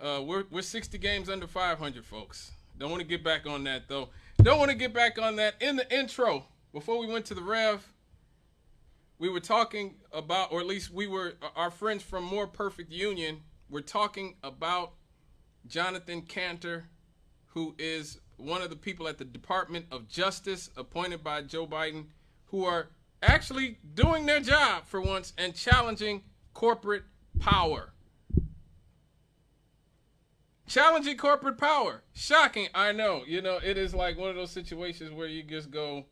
We're 60 games under 500, folks. Don't want to get back on that though. Don't want to get back on that. In the intro, before we went to the Rev, we were talking about, or at least we were, our friends from More Perfect Union were talking about Jonathan Cantor, who is one of the people at the Department of Justice appointed by Joe Biden, who are actually doing their job for once and challenging corporate power. Challenging corporate power. Shocking, I know. You know, it is like one of those situations where you just go,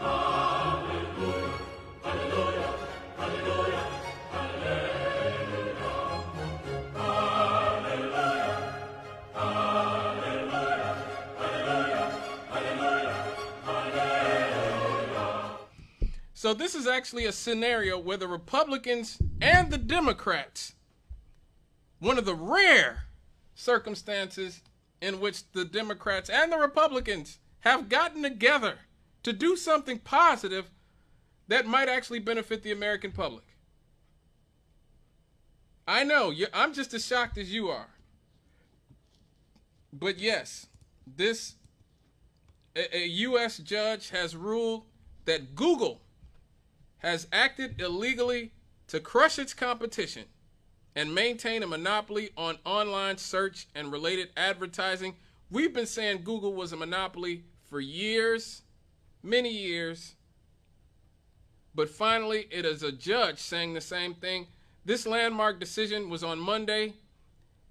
Hallelujah, hallelujah, hallelujah, hallelujah, hallelujah, hallelujah, hallelujah, hallelujah. So this is actually a scenario where the Republicans and the Democrats, one of the rare circumstances in which the Democrats and the Republicans have gotten together to do something positive that might actually benefit the American public. I know, I'm just as shocked as you are. But yes, a U.S. judge has ruled that Google has acted illegally to crush its competition and maintain a monopoly on online search and related advertising. We've been saying Google was a monopoly for years, many years, but finally it is a judge saying the same thing. This landmark decision was on Monday,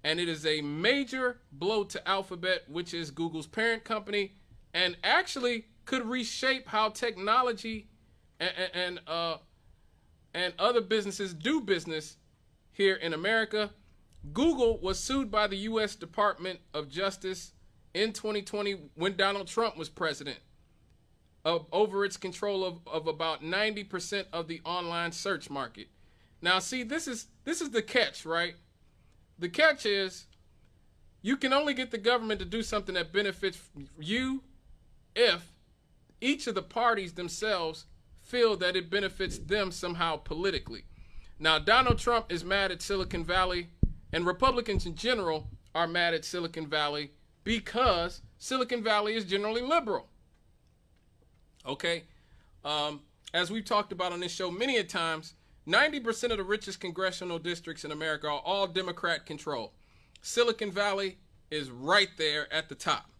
and it is a major blow to Alphabet, which is Google's parent company, and actually could reshape how technology and other businesses do business here in America. Google was sued by the U.S. Department of Justice in 2020 when Donald Trump was president over its control of about 90% of the online search market. Now, see, this is the catch, right? The catch is you can only get the government to do something that benefits you if each of the parties themselves feel that it benefits them somehow politically. Now, Donald Trump is mad at Silicon Valley, and Republicans in general are mad at Silicon Valley because Silicon Valley is generally liberal. Okay? As we've talked about on this show many a times, 90% of the richest congressional districts in America are all Democrat controlled. Silicon Valley is right there at the top.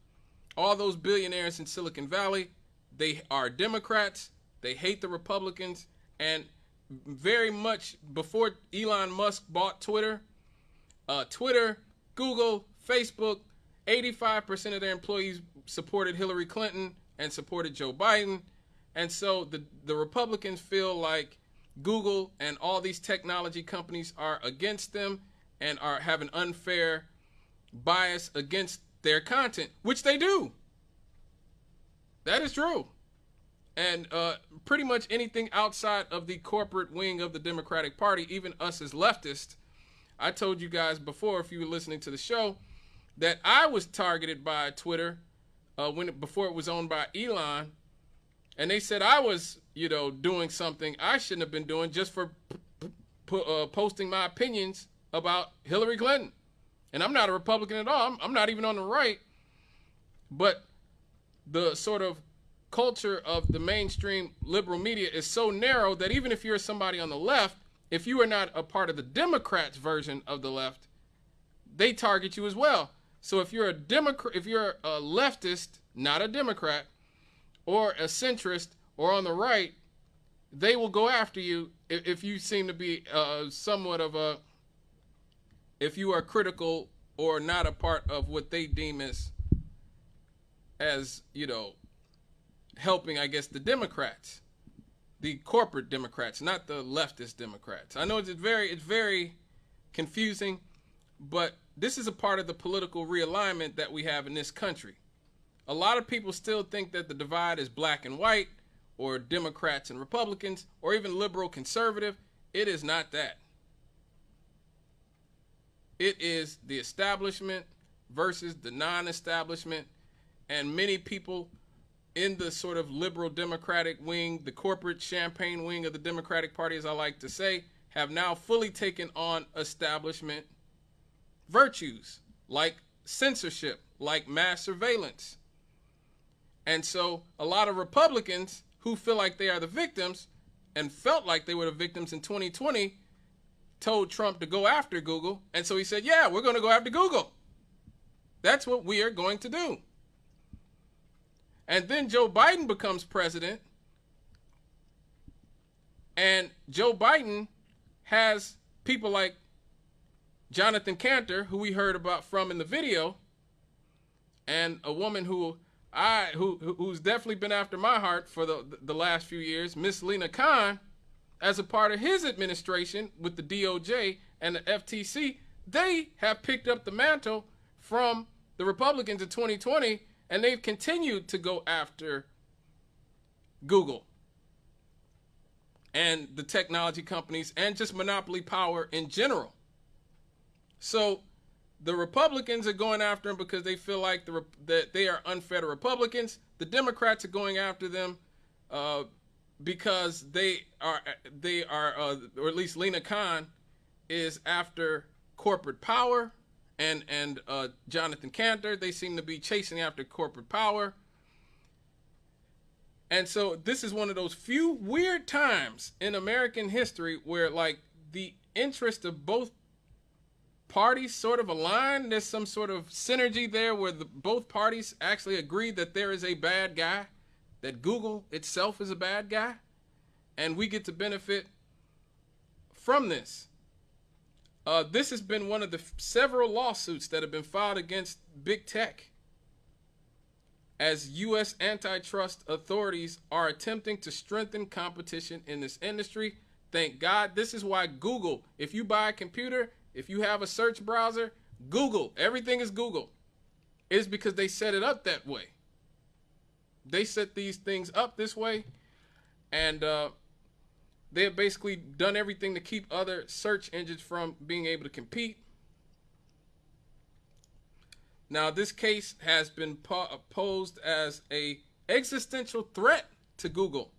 All those billionaires in Silicon Valley, they are Democrats. They hate the Republicans, and very much before Elon Musk bought Twitter, Google, Facebook, 85% of their employees supported Hillary Clinton and supported Joe Biden. And so the Republicans feel like Google and all these technology companies are against them and have an unfair bias against their content, which they do. That is true. And pretty much anything outside of the corporate wing of the Democratic Party, even us as leftists, I told you guys before, if you were listening to the show, that I was targeted by Twitter before it was owned by Elon, and they said I was, doing something I shouldn't have been doing just for posting my opinions about Hillary Clinton. And I'm not a Republican at all. I'm not even on the right. But the sort of culture of the mainstream liberal media is so narrow that even if you're somebody on the left, if you are not a part of the Democrats' version of the left, they target you as well. So if you're a Democrat, if you're a leftist, not a Democrat, or a centrist, or on the right, they will go after you if you seem to be somewhat of a, if you are critical or not a part of what they deem as helping, I guess, the Democrats, the corporate Democrats, not the leftist Democrats. I know it's very confusing, but this is a part of the political realignment that we have in this country. A lot of people still think that the divide is black and white, or Democrats and Republicans, or even liberal conservative. It is not that. It is the establishment versus the non-establishment, and many people in the sort of liberal Democratic wing, the corporate champagne wing of the Democratic Party, as I like to say, have now fully taken on establishment virtues like censorship, like mass surveillance. And so a lot of Republicans who feel like they are the victims and felt like they were the victims in 2020 told Trump to go after Google. And so he said, yeah, we're going to go after Google. That's what we are going to do. And then Joe Biden becomes president. And Joe Biden has people like Jonathan Cantor, who we heard about from in the video, and a woman who's definitely been after my heart for the last few years, Miss Lena Khan, as a part of his administration with the DOJ and the FTC. They have picked up the mantle from the Republicans in 2020, and they've continued to go after Google and the technology companies and just monopoly power in general. So the Republicans are going after them because they feel like that they are unfair to Republicans. The Democrats are going after them because they are, or at least Lena Khan is after corporate power, and Jonathan Cantor, they seem to be chasing after corporate power. And so this is one of those few weird times in American history where, like, the interest of both parties sort of align. There's some sort of synergy there where both parties actually agree that there is a bad guy, that Google itself is a bad guy, and we get to benefit from this. This has been one of the several lawsuits that have been filed against big tech as U.S. antitrust authorities are attempting to strengthen competition in this industry. Thank God. This is why Google, if you buy a computer, if you have a search browser, Google, everything is Google. It's because they set it up that way. They set these things up this way, and they have basically done everything to keep other search engines from being able to compete. Now, this case has been posed as an existential threat to Google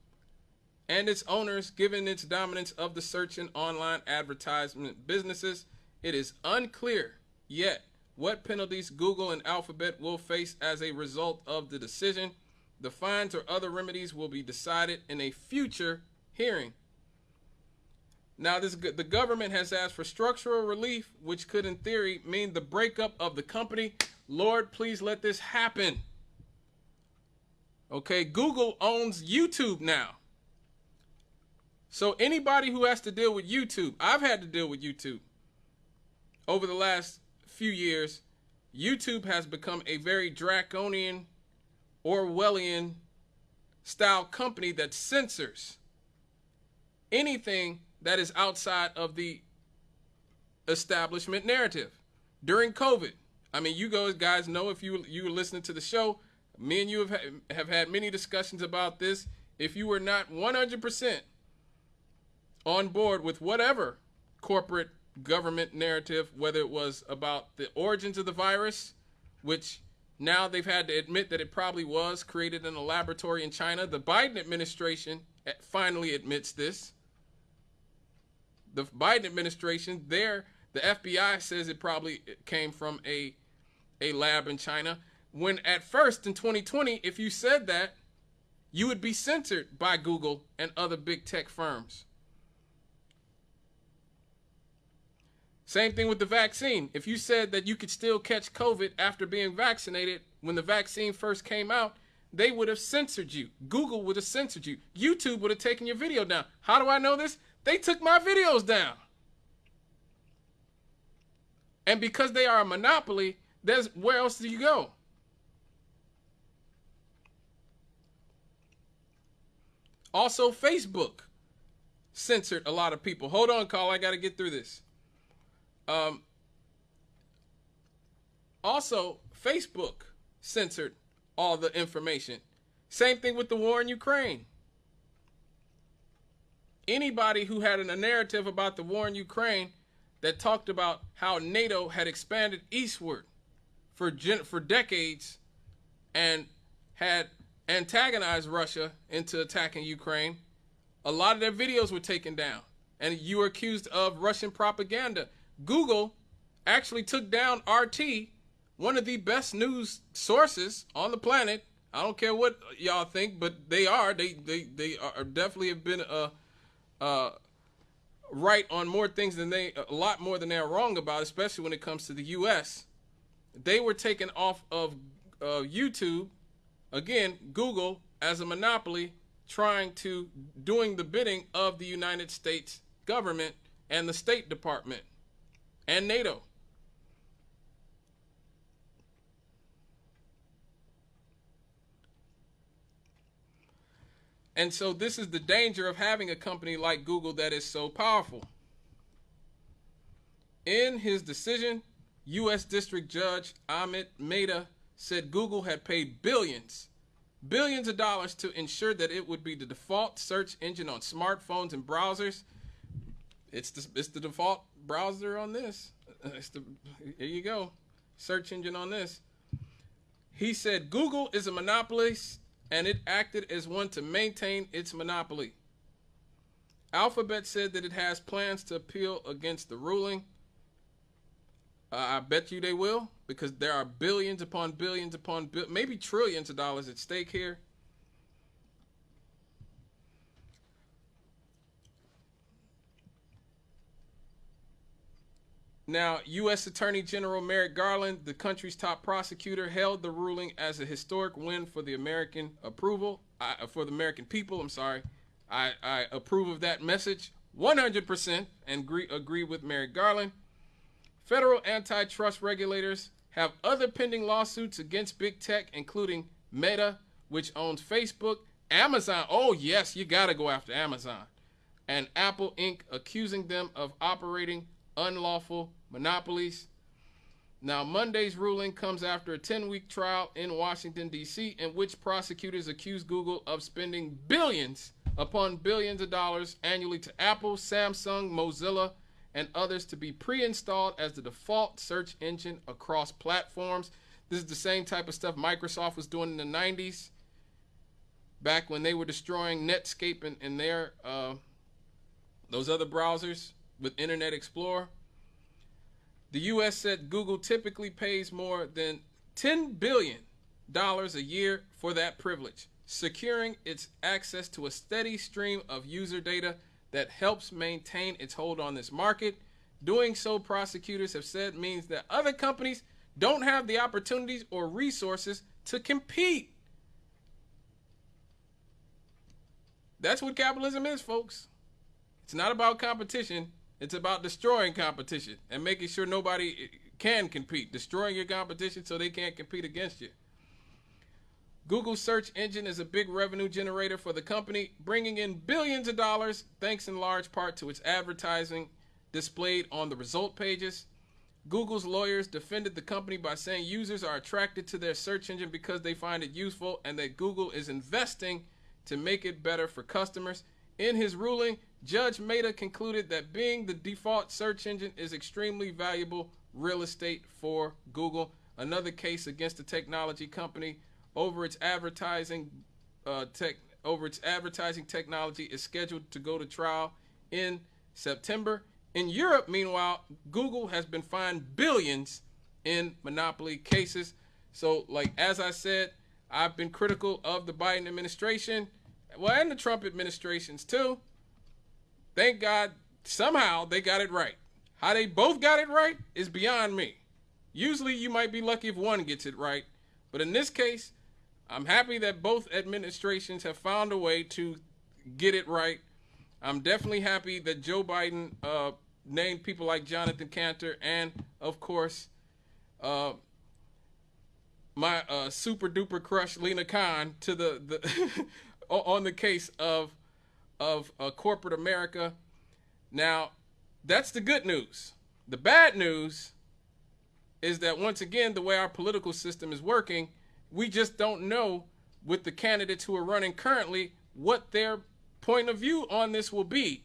and its owners, given its dominance of the search and online advertisement businesses. It is unclear yet what penalties Google and Alphabet will face as a result of the decision. The fines or other remedies will be decided in a future hearing. Now, the government has asked for structural relief, which could, in theory, mean the breakup of the company. Lord, please let this happen. Okay, Google owns YouTube now. So anybody who has to deal with YouTube, I've had to deal with YouTube. Over the last few years, YouTube has become a very draconian, Orwellian style company that censors anything that is outside of the establishment narrative. During COVID, I mean, you guys know, if you were listening to the show, me and you have had many discussions about this. If you were not 100% on board with whatever corporate government narrative, whether it was about the origins of the virus, which now they've had to admit that it probably was created in a laboratory in China. The Biden administration finally admits this. The Biden administration, the FBI says it probably came from a lab in China. When at first in 2020, if you said that, you would be censored by Google and other big tech firms. Same thing with the vaccine. If you said that you could still catch COVID after being vaccinated, when the vaccine first came out, they would have censored you. Google would have censored you. YouTube would have taken your video down. How do I know this? They took my videos down. And because they are a monopoly, where else do you go? Also, Facebook censored a lot of people. Hold on, Carl. I got to get through this. Also, Facebook censored all the information. Same thing with the war in Ukraine. Anybody who had a narrative about the war in Ukraine that talked about how NATO had expanded eastward for decades and had antagonized Russia into attacking Ukraine, a lot of their videos were taken down. and you were accused of Russian propaganda. Google actually took down RT, one of the best news sources on the planet. I don't care what y'all think, but they are. They are definitely have been right on more things than a lot more than they're wrong about, especially when it comes to the U.S. They were taken off of YouTube. Again, Google as a monopoly, doing the bidding of the United States government and the State Department and NATO. And so this is the danger of having a company like Google that is so powerful. In his decision, U.S. District Judge Amit Mehta said Google had paid billions of dollars to ensure that it would be the default search engine on smartphones and browsers. It's the default browser on this. Here you go, search engine on this. He said Google is a monopolist, and it acted as one to maintain its monopoly. Alphabet said that it has plans to appeal against the ruling. I bet you they will, because there are billions upon billions upon maybe trillions of dollars at stake here. Now, U.S. Attorney General Merrick Garland, the country's top prosecutor, hailed the ruling as a historic win for the American for the American people. I'm sorry. I approve of that message 100% and agree with Merrick Garland. Federal antitrust regulators have other pending lawsuits against big tech, including Meta, which owns Facebook, Amazon. Oh, yes, you got to go after Amazon. And Apple Inc., accusing them of operating unlawful monopolies. Now, Monday's ruling comes after a 10-week trial in Washington, D.C., in which prosecutors accused Google of spending billions upon billions of dollars annually to Apple, Samsung, Mozilla, and others to be pre-installed as the default search engine across platforms. This is the same type of stuff Microsoft was doing in the 90s, back when they were destroying Netscape and their those other browsers with Internet Explorer. The U.S. said Google typically pays more than $10 billion a year for that privilege, securing its access to a steady stream of user data that helps maintain its hold on this market. Doing so, prosecutors have said, means that other companies don't have the opportunities or resources to compete. That's what capitalism is, folks. It's not about competition. It's about destroying competition and making sure nobody can compete. Destroying your competition so they can't compete against you. Google's search engine is a big revenue generator for the company, bringing in billions of dollars thanks in large part to its advertising displayed on the result pages. Google's lawyers defended the company by saying users are attracted to their search engine because they find it useful and that Google is investing to make it better for customers. In his ruling, Judge Mehta concluded that being the default search engine is extremely valuable real estate for Google. Another case against the technology company over its advertising technology is scheduled to go to trial in September. In Europe, meanwhile, Google has been fined billions in monopoly cases. So, like, as I said, I've been critical of the Biden administration, well, and the Trump administrations too. Thank God, somehow they got it right. How they both got it right is beyond me. Usually you might be lucky if one gets it right, but in this case, I'm happy that both administrations have found a way to get it right. I'm definitely happy that Joe Biden named people like Jonathan Cantor and, of course, my super duper crush Lena Khan to the on the case of corporate America. Now, that's the good news. The bad news is that, once again, the way our political system is working, we just don't know with the candidates who are running currently what their point of view on this will be.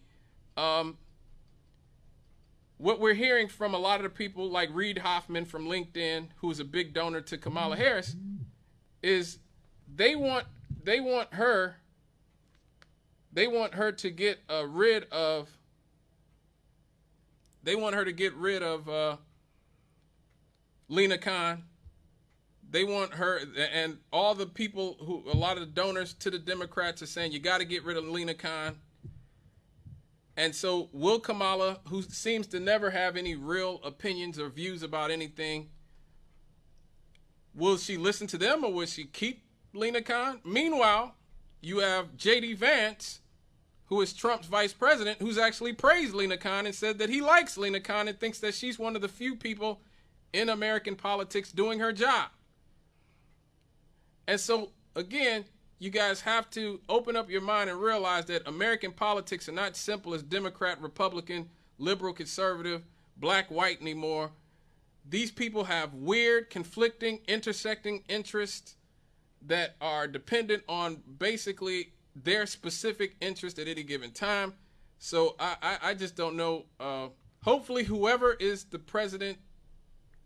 What we're hearing from a lot of the people like Reid Hoffman from LinkedIn, who's a big donor to Kamala Harris, is they want her to get rid of They want her to get rid of Lena Khan. They want her, and all the people who, a lot of the donors to the Democrats are saying you got to get rid of Lena Khan. And so will Kamala, who seems to never have any real opinions or views about anything, will she listen to them or will she keep Lena Khan? Meanwhile, you have J.D. Vance, who is Trump's vice president, who's actually praised Lena Khan and said that he likes Lena Khan and thinks that she's one of the few people in American politics doing her job. And so, again, you guys have to open up your mind and realize that American politics are not simple as Democrat, Republican, liberal, conservative, black, white anymore. These people have weird, conflicting, intersecting interests that are dependent on basically their specific interest at any given time. So I just don't know. Hopefully whoever is the president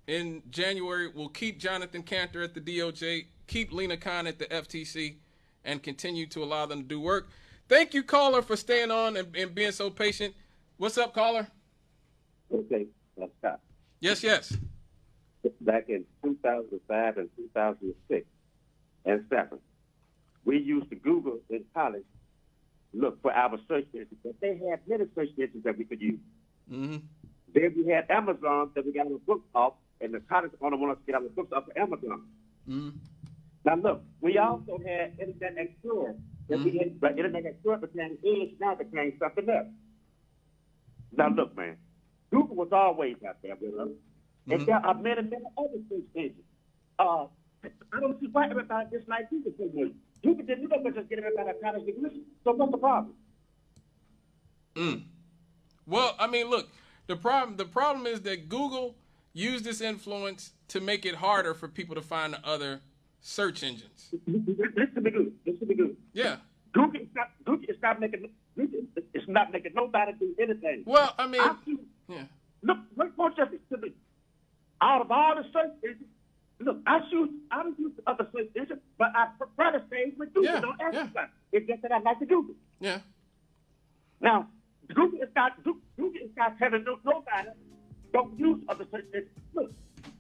in January will keep Jonathan Cantor at the DOJ, keep Lena Khan at the FTC, and continue to allow them to do work. Thank you, caller, for staying on and being so patient. What's up, caller? Okay, let's stop. Yes, yes. Back in 2005 and 2006 and 7, we used to Google in college, look for our search engines, but they had many search engines that we could use. Mm-hmm. Then we had Amazon that we got our books off, and the college owner wanted us to get our books off of Amazon. Mm-hmm. Now look, we also had Internet Explorer. That we had, but Internet Explorer became Edge, now became something else. Now look, man, Google was always out there with us. And there are many, many other search engines. I don't see why everybody dislikes Google so much. Google didn't just get everybody a college degree. So what's the problem? Well, I mean, look, the problem is that Google used this influence to make it harder for people to find the other search engines. Listen to me good. Yeah. Google is not making nobody do anything. Well, I mean, yeah. Look, won't you listen to me? Out of all the search engines, look, I don't use the other search engines, but I prefer to stay with Google. Yeah, Don't ask yeah. me about it. It's just that I like to Google. Yeah. Now, Google is not telling nobody don't use other search engines. Look,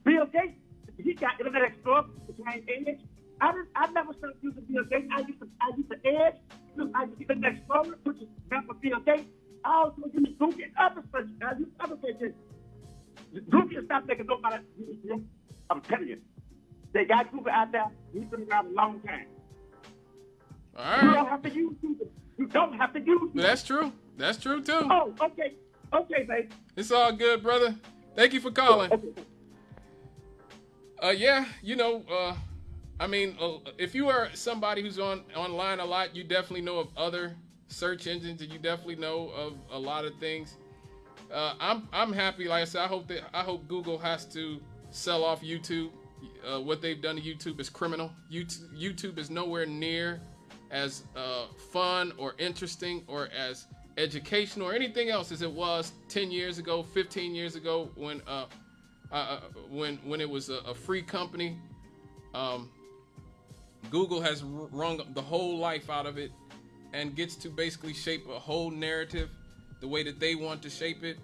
Bill Gates, he got Internet Explorer, became Edge. I never started using Bill Gates. I used the Edge. Look, I used the Internet Explorer, which is not for Bill Gates. I also use Google and other search engines. I use other search engines. Google is not making nobody. I'm telling you, they got Google out there. He's been around a long time. All right. You don't have to use Google. You don't have to use Google. That's true. That's true too. Oh, okay. Okay, babe. It's all good, brother. Thank you for calling. Okay. Yeah, you know, I mean, if you are somebody who's online a lot, you definitely know of other search engines, and you definitely know of a lot of things. I'm happy. Like I said, I hope Google has to sell off YouTube. What they've done to YouTube is criminal. YouTube is nowhere near as fun or interesting or as educational or anything else as it was 10 years ago, 15 years ago when it was a free company. Google has wrung the whole life out of it and gets to basically shape a whole narrative the way that they want to shape it.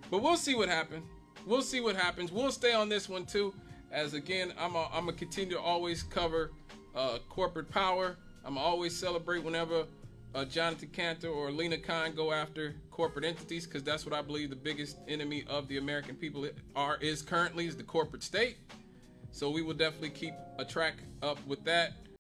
But we'll see what happens. We'll see what happens. We'll stay on this one too, as again, I'm gonna continue to always cover corporate power. I'm gonna always celebrate whenever Jonathan Cantor or Lena Khan go after corporate entities, because that's what I believe the biggest enemy of the American people is currently the corporate state. So we will definitely keep a track up with that.